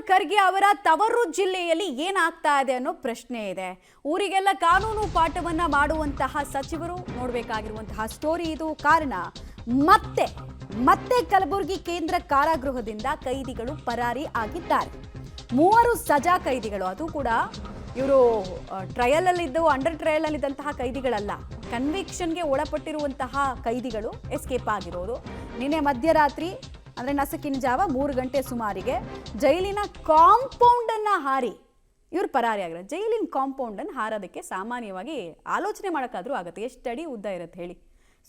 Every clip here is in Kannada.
ಖರ್ಗೆ ಅವರ ತವರು ಜಿಲ್ಲೆಯಲ್ಲಿ ಏನಾಗ್ತಾ ಇದೆ ಅನ್ನೋ ಪ್ರಶ್ನೆ ಇದೆ. ಊರಿಗೆಲ್ಲ ಕಾನೂನು ಪಾಠವನ್ನ ಮಾಡುವಂತಹ ಸಚಿವರು ನೋಡಬೇಕಾಗಿರುವಂತಹ ಸ್ಟೋರಿ ಇದು. ಕಾರಣ ಮತ್ತೆ ಕಲಬುರಗಿ ಕೇಂದ್ರ ಕಾರಾಗೃಹದಿಂದ ಕೈದಿಗಳು ಪರಾರಿ ಆಗಿದ್ದಾರೆ. 3 ಸಜಾ ಕೈದಿಗಳು, ಅದು ಕೂಡ ಇವರು ಟ್ರಯಲ್ ಅಲ್ಲಿದ್ದು ಅಂಡರ್ ಟ್ರಯಲ್ ಅಲ್ಲಿದ್ದಂತಹ ಕೈದಿಗಳಲ್ಲ, ಕನ್ವಿಕ್ಷನ್ಗೆ ಒಳಪಟ್ಟಿರುವಂತಹ ಕೈದಿಗಳು ಎಸ್ಕೇಪ್ ಆಗಿರೋದು. ನಿನ್ನೆ ಮಧ್ಯರಾತ್ರಿ ಅಂದರೆ ನಸುಕಿನ ಜಾವ 3 ಗಂಟೆ ಸುಮಾರಿಗೆ ಜೈಲಿನ ಕಾಂಪೌಂಡ್ ಅನ್ನ ಹಾರಿ ಇವ್ರು ಪರಾರಿ ಆಗಿರೋ. ಜೈಲಿನ ಕಾಂಪೌಂಡ್ ಅನ್ನು ಹಾರೋದಕ್ಕೆ ಸಾಮಾನ್ಯವಾಗಿ ಆಲೋಚನೆ ಮಾಡೋಕ್ಕಾದ್ರೂ ಆಗುತ್ತೆ, ಎಷ್ಟು ಅಡಿ ಉದ್ದ ಇರುತ್ತೆ ಹೇಳಿ.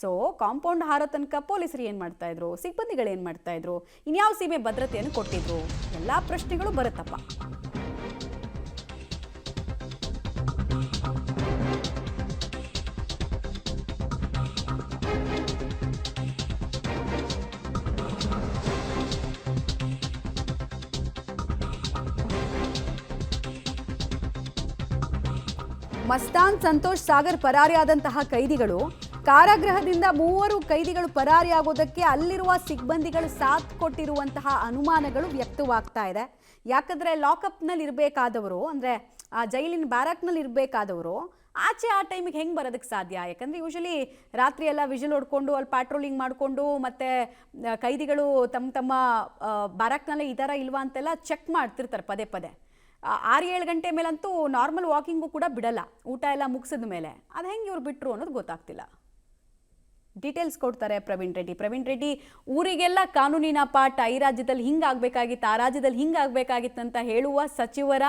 ಸೊ ಕಾಂಪೌಂಡ್ ಹಾರೋ ತನಕ ಪೊಲೀಸರು ಏನು ಮಾಡ್ತಾ ಇದ್ರು, ಸಿಬ್ಬಂದಿಗಳು ಏನು ಮಾಡ್ತಾ ಇದ್ರು, ಇನ್ಯಾವ ಸೀಮೆ ಭದ್ರತೆಯನ್ನು ಕೊಟ್ಟಿದ್ರು, ಎಲ್ಲ ಪ್ರಶ್ನೆಗಳು ಬರುತ್ತಪ್ಪ. ಮಸ್ತಾನ್ ಸಂತೋಷ್ ಸಾಗರ್ ಪರಾರಿಯಾದಂತಹ ಕೈದಿಗಳು, ಕಾರಾಗೃಹದಿಂದ 3 ಕೈದಿಗಳು ಪರಾರಿಯಾಗೋದಕ್ಕೆ ಅಲ್ಲಿರುವ ಸಿಬ್ಬಂದಿಗಳು ಸಾಥ್ ಕೊಟ್ಟಿರುವಂತಹ ಅನುಮಾನಗಳು ವ್ಯಕ್ತವಾಗ್ತಾ ಇದೆ. ಯಾಕಂದ್ರೆ ಲಾಕಪ್ನಲ್ಲಿ ಇರಬೇಕಾದವರು, ಅಂದ್ರೆ ಆ ಜೈಲಿನ ಬ್ಯಾರಕ್ನಲ್ಲಿ ಇರಬೇಕಾದವರು ಆಚೆ ಆ ಟೈಮಿಗೆ ಹೆಂಗೆ ಬರೋದಕ್ಕೆ ಸಾಧ್ಯ? ಯಾಕಂದರೆ ಯೂಶಲಿ ರಾತ್ರಿ ಎಲ್ಲ ವಿಜಿಲ್ ಹೊಡ್ಕೊಂಡು ಅಲ್ಲಿ ಪ್ಯಾಟ್ರೋಲಿಂಗ್ ಮಾಡಿಕೊಂಡು ಮತ್ತು ಕೈದಿಗಳು ತಮ್ಮ ಬ್ಯಾರಕ್ನಲ್ಲೇ ಇದ್ದಾರಾ ಇಲ್ವಾ ಅಂತೆಲ್ಲ ಚೆಕ್ ಮಾಡ್ತಿರ್ತಾರೆ ಪದೇ ಪದೇ. 6-7 ಗಂಟೆ ಮೇಲಂತೂ ನಾರ್ಮಲ್ ವಾಕಿಂಗು ಕೂಡ ಬಿಡಲ್ಲ, ಊಟ ಎಲ್ಲ ಮುಗಿಸಿದ ಮೇಲೆ. ಅದು ಹೆಂಗೆ ಇವ್ರು ಬಿಟ್ಟರು ಅನ್ನೋದು ಗೊತ್ತಾಗ್ತಿಲ್ಲ. ಡೀಟೇಲ್ಸ್ ಕೊಡ್ತಾರೆ ಪ್ರವೀಣ್ ರೆಡ್ಡಿ. ಊರಿಗೆಲ್ಲ ಕಾನೂನಿನ ಪಾಠ, ಈ ರಾಜ್ಯದಲ್ಲಿ ಹಿಂಗಾಗಬೇಕಾಗಿತ್ತು, ಆ ರಾಜ್ಯದಲ್ಲಿ ಹಿಂಗಾಗಬೇಕಾಗಿತ್ತು ಅಂತ ಹೇಳುವ ಸಚಿವರ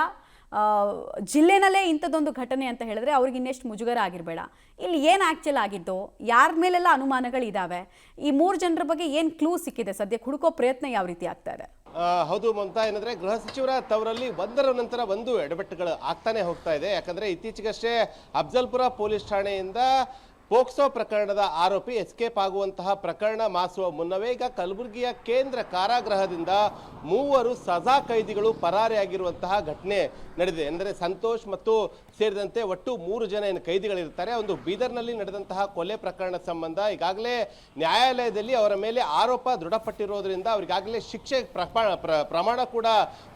ಜಿಲ್ಲೆನಲ್ಲೇ ಇಂಥದ್ದೊಂದು ಘಟನೆ ಅಂತ ಹೇಳಿದ್ರೆ ಅವ್ರಿಗೆ ಇನ್ನೆಷ್ಟು ಮುಜುಗರ ಆಗಿರಬೇಡ. ಇಲ್ಲಿ ಏನು ಆ್ಯಕ್ಚುಲ್ ಆಗಿದ್ದು, ಯಾರ ಮೇಲೆಲ್ಲ ಅನುಮಾನಗಳಿದ್ದಾವೆ, ಈ 3 ಜನರ ಬಗ್ಗೆ ಏನು ಕ್ಲೂ ಸಿಕ್ಕಿದೆ, ಸದ್ಯಕ್ಕೆ ಹುಡುಕೋ ಪ್ರಯತ್ನ ಯಾವ ರೀತಿ ಆಗ್ತಾ ಇದೆ? ಹೌದು ಮಮತಾ, ಏನಂದ್ರೆ ಗೃಹ ಸಚಿವರ ತವರಲ್ಲಿ ಒಂದರ ನಂತರ ಒಂದು ಎಡವಟ್ಟುಗಳು ಆಗ್ತಾನೆ ಹೋಗ್ತಾ ಇದೆ. ಯಾಕಂದ್ರೆ ಇತ್ತೀಚೆಗಷ್ಟೇ ಅಫ್ಜಲ್ಪುರ ಪೊಲೀಸ್ ಠಾಣೆಯಿಂದ ಪೋಕ್ಸೋ ಪ್ರಕರಣದ ಆರೋಪಿ ಎಸ್ಕೇಪ್ ಆಗುವಂತಹ ಪ್ರಕರಣ ಮಾಸುವ ಮುನ್ನವೇ ಈಗ ಕಲಬುರಗಿಯ ಕೇಂದ್ರ ಕಾರಾಗೃಹದಿಂದ 3 ಸಜಾ ಕೈದಿಗಳು ಪರಾರಿಯಾಗಿರುವಂತಹ ಘಟನೆ ನಡೆದಿದೆ. ಅಂದರೆ ಸಂತೋಷ್ ಮತ್ತು ಸೇರಿದಂತೆ ಒಟ್ಟು 3 ಜನ ಏನು ಕೈದಿಗಳಿರ್ತಾರೆ. ಒಂದು ಬೀದರ್ನಲ್ಲಿ ನಡೆದಂತಹ ಕೊಲೆ ಪ್ರಕರಣ ಸಂಬಂಧ ಈಗಾಗಲೇ ನ್ಯಾಯಾಲಯದಲ್ಲಿ ಅವರ ಮೇಲೆ ಆರೋಪ ದೃಢಪಟ್ಟಿರೋದ್ರಿಂದ ಅವರಿಗಾಗಲೇ ಶಿಕ್ಷೆ ಪ್ರಮಾಣ ಕೂಡ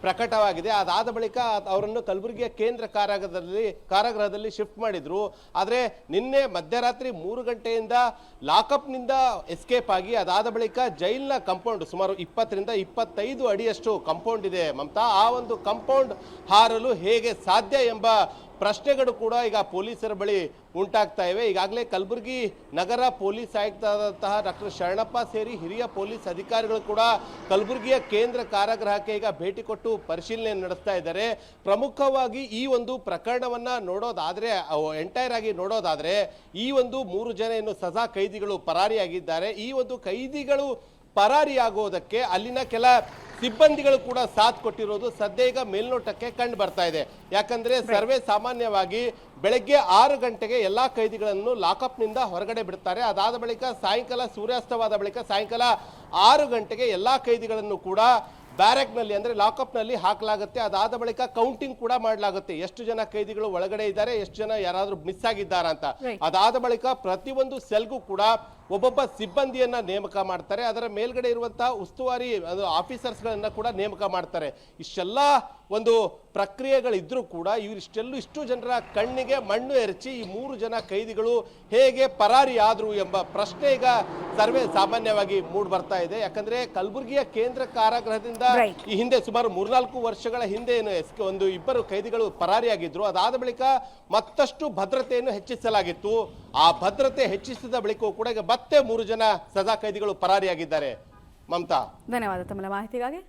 ಪ್ರಕಟವಾಗಿದೆ. ಅದಾದ ಬಳಿಕ ಅವರನ್ನು ಕಲಬುರಗಿಯ ಕೇಂದ್ರ ಕಾರಾಗೃಹದಲ್ಲಿ ಶಿಫ್ಟ್ ಮಾಡಿದ್ರು. ಆದರೆ ನಿನ್ನೆ ಮಧ್ಯರಾತ್ರಿ 3 ಗಂಟೆಯಿಂದ ಲಾಕಪ್ನಿಂದ ಎಸ್ಕೇಪ್ ಆಗಿ ಅದಾದ ಬಳಿಕ ಜೈಲಿನ ಕಾಂಪೌಂಡ್ ಸುಮಾರು 20ರಿಂದ 25 ಅಡಿಯಷ್ಟು ಕಾಂಪೌಂಡ್ ಇದೆ ಮಮತಾ. ಆ ಒಂದು ಕಾಂಪೌಂಡ್ ಹಾರಲು ಹೇಗೆ ಸಾಧ್ಯ ಎಂಬ ಪ್ರಶ್ನೆಗಳು ಕೂಡ ಈಗ ಪೊಲೀಸರ ಬಳಿ ಉಂಟಾಗ್ತಾ ಇವೆ. ಈಗಾಗಲೇ ಕಲಬುರಗಿ ನಗರ ಪೊಲೀಸ್ ಆಯುಕ್ತರಾದಂತಹ ಡಾಕ್ಟರ್ ಶರಣಪ್ಪ ಸೇರಿ ಹಿರಿಯ ಪೊಲೀಸ್ ಅಧಿಕಾರಿಗಳು ಕೂಡ ಕಲಬುರಗಿಯ ಕೇಂದ್ರ ಕಾರಾಗೃಹಕ್ಕೆ ಈಗ ಭೇಟಿ ಕೊಟ್ಟು ಪರಿಶೀಲನೆ ನಡೆಸ್ತಾ ಇದ್ದಾರೆ. ಪ್ರಮುಖವಾಗಿ ಈ ಒಂದು ಪ್ರಕರಣವನ್ನ ನೋಡೋದಾದ್ರೆ, ಎಂಟೈರ್ ಆಗಿ ನೋಡೋದಾದ್ರೆ, ಈ ಒಂದು 3 ಜನ ಏನು ಸಜಾ ಕೈದಿಗಳು ಪರಾರಿಯಾಗಿದ್ದಾರೆ. ಈ ಒಂದು ಕೈದಿಗಳು ಪರಾರಿಯಾಗೋದಕ್ಕೆ ಅಲ್ಲಿನ ಕೆಲ ಸಿಬ್ಬಂದಿಗಳು ಕೂಡ ಸಾಥ್ ಕೊಟ್ಟಿರೋದು ಸದ್ಯ ಈಗ ಮೇಲ್ನೋಟಕ್ಕೆ ಕಂಡು ಬರ್ತಾ ಇದೆ. ಯಾಕಂದ್ರೆ ಸರ್ವೇ ಸಾಮಾನ್ಯವಾಗಿ ಬೆಳಗ್ಗೆ 6 ಗಂಟೆಗೆ ಎಲ್ಲಾ ಕೈದಿಗಳನ್ನು ಲಾಕಪ್ನಿಂದ ಹೊರಗಡೆ ಬಿಡ್ತಾರೆ. ಅದಾದ ಬಳಿಕ ಸಾಯಂಕಾಲ ಸೂರ್ಯಾಸ್ತವಾದ ಬಳಿಕ ಸಾಯಂಕಾಲ 6 ಗಂಟೆಗೆ ಎಲ್ಲಾ ಕೈದಿಗಳನ್ನು ಕೂಡ ಬ್ಯಾರಕ್ನಲ್ಲಿ ಅಂದ್ರೆ ಲಾಕಪ್ನಲ್ಲಿ ಹಾಕಲಾಗುತ್ತೆ. ಅದಾದ ಬಳಿಕ ಕೌಂಟಿಂಗ್ ಕೂಡ ಮಾಡಲಾಗುತ್ತೆ, ಎಷ್ಟು ಜನ ಕೈದಿಗಳು ಒಳಗಡೆ ಇದ್ದಾರೆ, ಎಷ್ಟು ಜನ ಯಾರಾದ್ರೂ ಮಿಸ್ ಆಗಿದ್ದಾರಾ ಅಂತ. ಅದಾದ ಬಳಿಕ ಪ್ರತಿಯೊಂದು ಸೆಲ್ಗೂ ಕೂಡ ಒಬ್ಬೊಬ್ಬ ಸಿಬ್ಬಂದಿಯನ್ನ ನೇಮಕ ಮಾಡ್ತಾರೆ. ಅದರ ಮೇಲ್ಗಡೆ ಇರುವಂತಹ ಉಸ್ತುವಾರಿ ಆಫೀಸರ್ಸ್ ಗಳನ್ನ ಕೂಡ ನೇಮಕ ಮಾಡ್ತಾರೆ. ಇಷ್ಟೆಲ್ಲ ಒಂದು ಪ್ರಕ್ರಿಯೆಗಳಿದ್ರೂ ಕೂಡ ಇಷ್ಟು ಜನರ ಕಣ್ಣಿಗೆ ಮಣ್ಣು ಎರಚಿ ಈ 3 ಜನ ಕೈದಿಗಳು ಹೇಗೆ ಪರಾರಿ ಆದ್ರು ಎಂಬ ಪ್ರಶ್ನೆ ಈಗ ಸರ್ವೇ ಸಾಮಾನ್ಯವಾಗಿ ಮೂಡ್ ಬರ್ತಾ ಇದೆ. ಯಾಕಂದ್ರೆ ಕಲಬುರಗಿಯ ಕೇಂದ್ರ ಕಾರಾಗೃಹದಿಂದ ಈ ಹಿಂದೆ ಸುಮಾರು 3-4 ವರ್ಷಗಳ ಹಿಂದೆ ಏನು ಒಂದು 2 ಕೈದಿಗಳು ಪರಾರಿಯಾಗಿದ್ರು. ಅದಾದ ಬಳಿಕ ಮತ್ತಷ್ಟು ಭದ್ರತೆಯನ್ನು ಹೆಚ್ಚಿಸಲಾಗಿತ್ತು. ಆ ಭದ್ರತೆ ಹೆಚ್ಚಿಸಿದ ಬಳಿಕ ಕೂಡ ಈಗ ಮತ್ತೆ 3 ಜನ ಸಜಾ ಕೈದಿಗಳು ಪರಾರಿಯಾಗಿದ್ದಾರೆ. ಮಮತಾ, ಧನ್ಯವಾದ ತಮ್ಮ ಮಾಹಿತಿಗಾಗಿ.